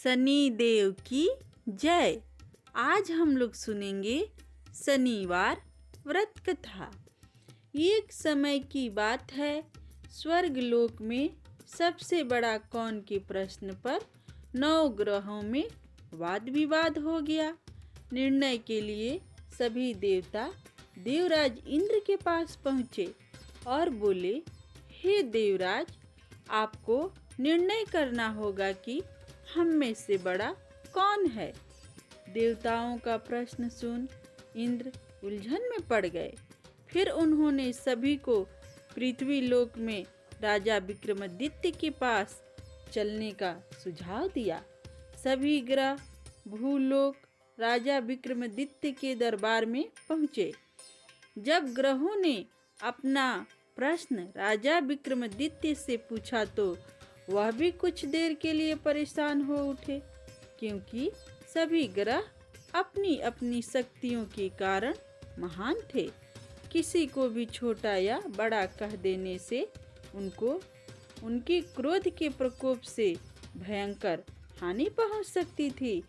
शनि देव की जय। आज हम लोग सुनेंगे शनिवार व्रत कथा। एक समय की बात है, स्वर्ग लोक में सबसे बड़ा कौन के प्रश्न पर 9 ग्रहों में वाद विवाद हो गया। निर्णय के लिए सभी देवता देवराज इंद्र के पास पहुँचे और बोले, हे देवराज, आपको निर्णय करना होगा कि हम में से बड़ा कौन है। देवताओं का प्रश्न सुन इंद्र उलझन में पड़ गए। फिर उन्होंने सभी को पृथ्वी लोक में राजा विक्रमादित्य के पास चलने का सुझाव दिया। सभी ग्रह भूलोक राजा विक्रमादित्य के दरबार में पहुँचे। जब ग्रहों ने अपना प्रश्न राजा विक्रमादित्य से पूछा तो वह भी कुछ देर के लिए परेशान हो उठे, क्योंकि सभी ग्रह अपनी अपनी शक्तियों के कारण महान थे। किसी को भी छोटा या बड़ा कह देने से उनको उनके क्रोध के प्रकोप से भयंकर हानि पहुंच सकती थी।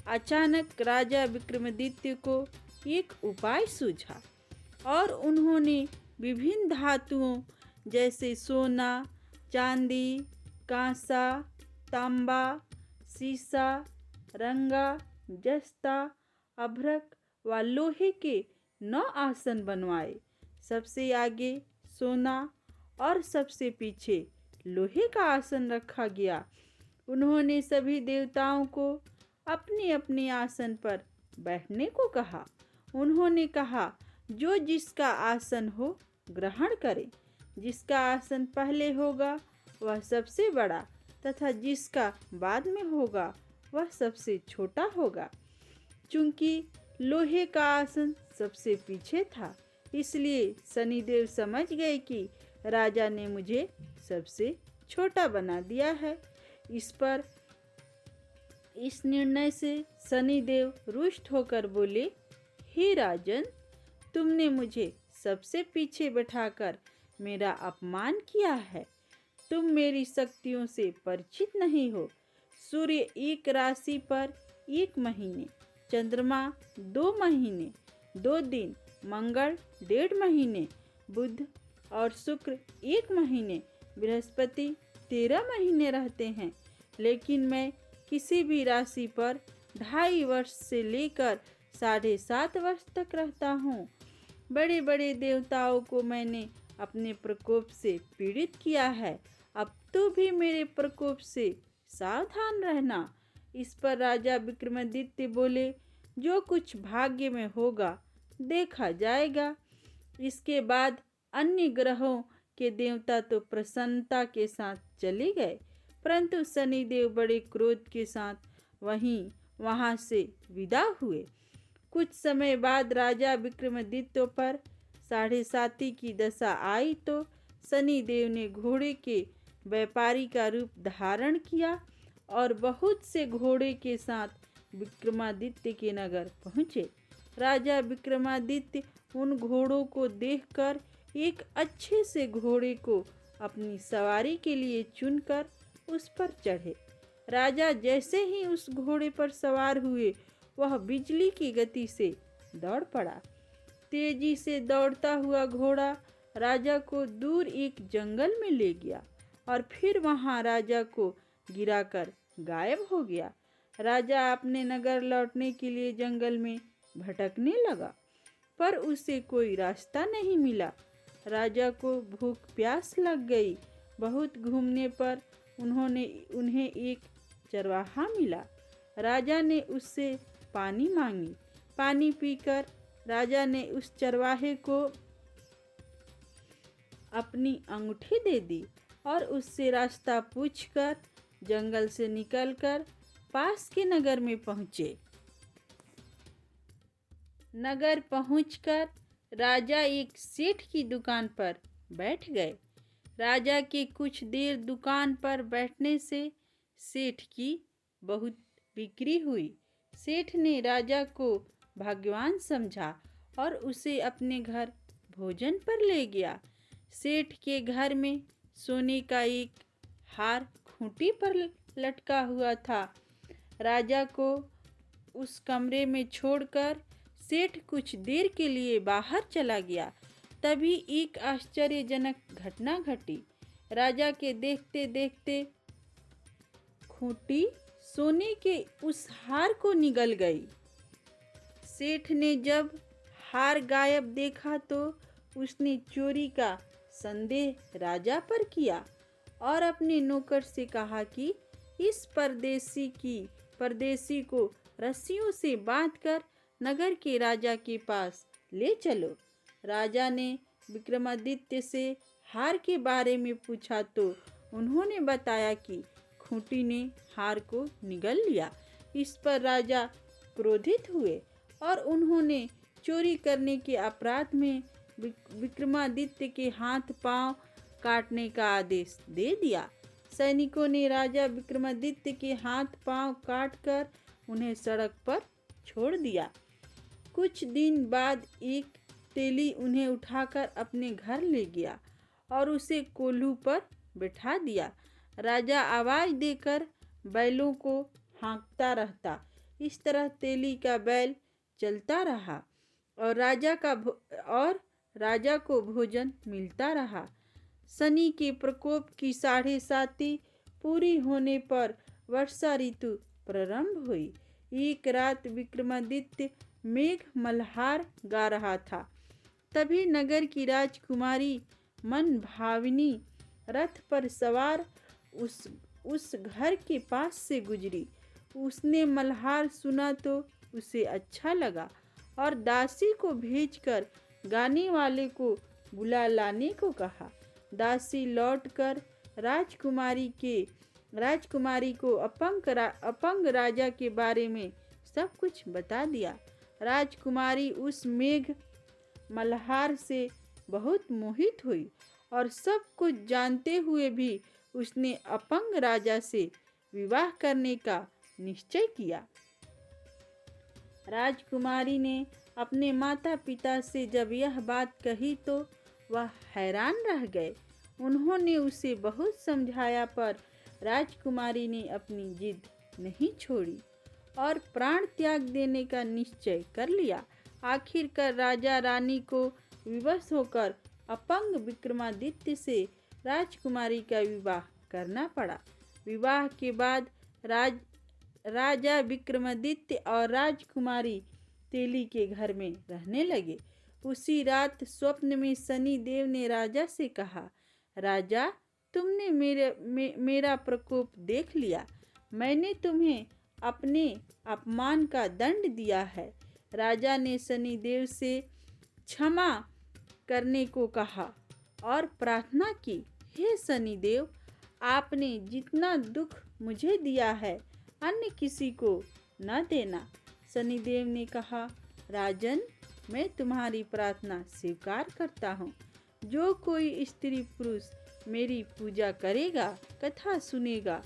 अचानक राजा विक्रमादित्य को एक उपाय सूझा और उन्होंने विभिन्न धातुओं जैसे सोना, चांदी, कांसा, तांबा, सीसा, रंगा, जस्ता, अभ्रक व लोहे के 9 आसन बनवाए। सबसे आगे सोना और सबसे पीछे लोहे का आसन रखा गया। उन्होंने सभी देवताओं को अपने अपने आसन पर बैठने को कहा। उन्होंने कहा, जो जिसका आसन हो ग्रहण करे। जिसका आसन पहले होगा वह सबसे बड़ा तथा जिसका बाद में होगा वह सबसे छोटा होगा। चूंकि लोहे का आसन सबसे पीछे था, इसलिए शनिदेव समझ गए कि राजा ने मुझे सबसे छोटा बना दिया है। इस निर्णय से शनिदेव रुष्ट होकर बोले, हे राजन, तुमने मुझे सबसे पीछे बैठाकर मेरा अपमान किया है। तुम मेरी शक्तियों से परिचित नहीं हो। सूर्य एक राशि पर 1 महीने, चंद्रमा 2 महीने 2 दिन, मंगल 1.5 महीने, बुध और शुक्र 1 महीने, बृहस्पति 13 महीने रहते हैं। लेकिन मैं किसी भी राशि पर 2.5 वर्ष से लेकर 7.5 वर्ष तक रहता हूँ। बड़े बड़े देवताओं को मैंने अपने प्रकोप से पीड़ित किया है। अब तो भी मेरे प्रकोप से सावधान रहना। इस पर राजा विक्रमादित्य बोले, जो कुछ भाग्य में होगा देखा जाएगा। इसके बाद अन्य ग्रहों के देवता तो प्रसन्नता के साथ चले गए, परंतु शनिदेव बड़े क्रोध के साथ वहां से विदा हुए। कुछ समय बाद राजा विक्रमादित्य पर 7.5 की दशा आई तो शनिदेव ने घोड़े के व्यापारी का रूप धारण किया और बहुत से घोड़े के साथ विक्रमादित्य के नगर पहुँचे। राजा विक्रमादित्य उन घोड़ों को देखकर एक अच्छे से घोड़े को अपनी सवारी के लिए चुनकर उस पर चढ़े। राजा जैसे ही उस घोड़े पर सवार हुए, वह बिजली की गति से दौड़ पड़ा। तेजी से दौड़ता हुआ घोड़ा राजा को दूर एक जंगल में ले गया और फिर वहां राजा को गिराकर गायब हो गया। राजा अपने नगर लौटने के लिए जंगल में भटकने लगा, पर उसे कोई रास्ता नहीं मिला। राजा को भूख प्यास लग गई। बहुत घूमने पर उन्हें एक चरवाहा मिला। राजा ने उससे पानी मांगी। पानी पीकर राजा ने उस चरवाहे को अपनी अंगूठी दे दी और उससे रास्ता पूछकर जंगल से निकलकर पास के नगर में पहुँचे। नगर पहुंचकर राजा एक सेठ की दुकान पर बैठ गए। राजा के कुछ देर दुकान पर बैठने से सेठ की बहुत बिक्री हुई। सेठ ने राजा को भाग्यवान समझा और उसे अपने घर भोजन पर ले गया। सेठ के घर में सोने का एक हार खूंटी पर लटका हुआ था। राजा को उस कमरे में छोड़कर सेठ कुछ देर के लिए बाहर चला गया। तभी एक आश्चर्यजनक घटना घटी। राजा के देखते देखते खूंटी सोने के उस हार को निगल गई। सेठ ने जब हार गायब देखा तो उसने चोरी का संदेह राजा पर किया और अपने नौकर से कहा कि इस परदेसी को रस्सियों से बांधकर नगर के राजा के पास ले चलो। राजा ने विक्रमादित्य से हार के बारे में पूछा तो उन्होंने बताया कि खूंटी ने हार को निगल लिया। इस पर राजा क्रोधित हुए और उन्होंने चोरी करने के अपराध में विक्रमादित्य के हाथ पांव काटने का आदेश दे दिया। सैनिकों ने राजा विक्रमादित्य के हाथ पांव काटकर उन्हें सड़क पर छोड़ दिया। कुछ दिन बाद एक तेली उन्हें उठाकर अपने घर ले गया और उसे कोल्हू पर बैठा दिया। राजा आवाज देकर बैलों को हाँकता रहता। इस तरह तेली का बैल चलता रहा और राजा को भोजन मिलता रहा। शनि के प्रकोप की 7.5 पूरी होने पर वर्षा ऋतु प्रारंभ हुई। एक रात विक्रमादित्य मेघ मल्हार गा रहा था। तभी नगर की राजकुमारी मन भाविनी रथ पर सवार उस घर के पास से गुजरी। उसने मल्हार सुना तो उसे अच्छा लगा और दासी को भेजकर गाने वाले को बुला लाने को कहा। दासी लौटकर राजकुमारी को अपंग राजा के बारे में सब कुछ बता दिया। राजकुमारी उस मेघ मल्हार से बहुत मोहित हुई और सब कुछ जानते हुए भी उसने अपंग राजा से विवाह करने का निश्चय किया। राजकुमारी ने अपने माता पिता से जब यह बात कही तो वह हैरान रह गए। उन्होंने उसे बहुत समझाया पर राजकुमारी ने अपनी जिद नहीं छोड़ी और प्राण त्याग देने का निश्चय कर लिया। आखिरकार राजा रानी को विवश होकर अपंग विक्रमादित्य से राजकुमारी का विवाह करना पड़ा। विवाह के बाद राजा विक्रमादित्य और राजकुमारी तेली के घर में रहने लगे। उसी रात स्वप्न में शनि देव ने राजा से कहा, राजा, तुमने मेरा प्रकोप देख लिया। मैंने तुम्हें अपने अपमान का दंड दिया है। राजा ने शनि देव से क्षमा करने को कहा और प्रार्थना की, हे शनि देव, आपने जितना दुख मुझे दिया है अन्य किसी को न देना। शनिदेव ने कहा, राजन, मैं तुम्हारी प्रार्थना स्वीकार करता हूँ। जो कोई स्त्री पुरुष मेरी पूजा करेगा, कथा सुनेगा,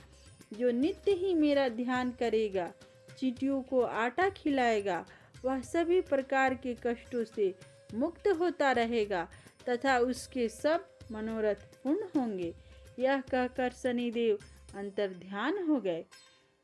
जो नित्य ही मेरा ध्यान करेगा, चींटियों को आटा खिलाएगा, वह सभी प्रकार के कष्टों से मुक्त होता रहेगा तथा उसके सब मनोरथ पूर्ण होंगे। यह कहकर शनिदेव अंतर्ध्यान हो गए।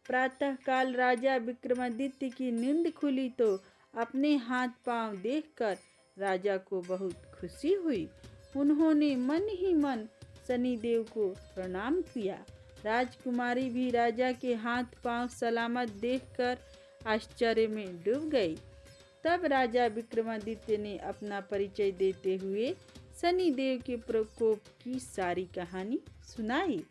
प्रातःकाल राजा विक्रमादित्य की नींद खुली तो अपने हाथ पांव देखकर राजा को बहुत खुशी हुई। उन्होंने मन ही मन शनिदेव को प्रणाम किया। राजकुमारी भी राजा के हाथ पांव सलामत देखकर आश्चर्य में डूब गई। तब राजा विक्रमादित्य ने अपना परिचय देते हुए शनिदेव के प्रकोप की सारी कहानी सुनाई।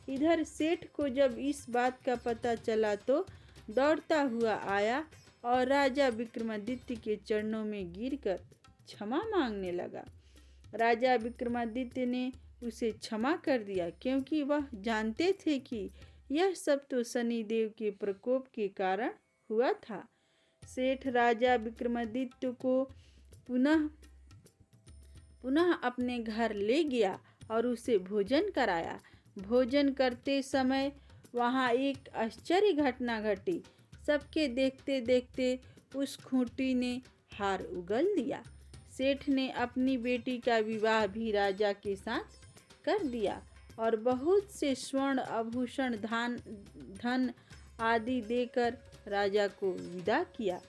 इधर सेठ को जब इस बात का पता चला तो दौड़ता हुआ आया और राजा विक्रमादित्य के चरणों में गिरकर क्षमा मांगने लगा। राजा विक्रमादित्य ने उसे क्षमा कर दिया क्योंकि वह जानते थे कि यह सब तो शनिदेव के प्रकोप के कारण हुआ था। सेठ राजा विक्रमादित्य को पुनः अपने घर ले गया और उसे भोजन कराया। भोजन करते समय वहाँ एक आश्चर्य घटना घटी। सबके देखते देखते उस खूंटी ने हार उगल दिया। सेठ ने अपनी बेटी का विवाह भी राजा के साथ कर दिया और बहुत से स्वर्ण आभूषण, धन आदि देकर राजा को विदा किया।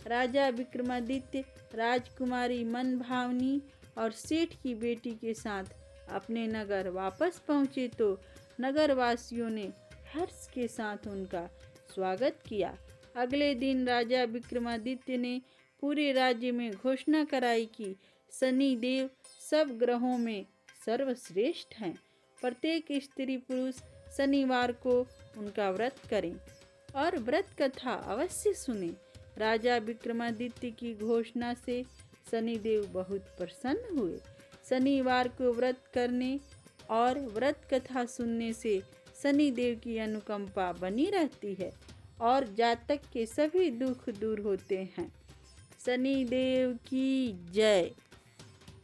राजा विक्रमादित्य राजकुमारी मनभावनी और सेठ की बेटी के साथ अपने नगर वापस पहुँचे तो नगरवासियों ने हर्ष के साथ उनका स्वागत किया। अगले दिन राजा विक्रमादित्य ने पूरे राज्य में घोषणा कराई कि शनि देव सब ग्रहों में सर्वश्रेष्ठ हैं। प्रत्येक स्त्री पुरुष शनिवार को उनका व्रत करें और व्रत कथा अवश्य सुने। राजा विक्रमादित्य की घोषणा से शनिदेव बहुत प्रसन्न हुए। शनिवार को व्रत करने और व्रत कथा सुनने से शनिदेव की अनुकंपा बनी रहती है और जातक के सभी दुख दूर होते हैं। शनिदेव की जय।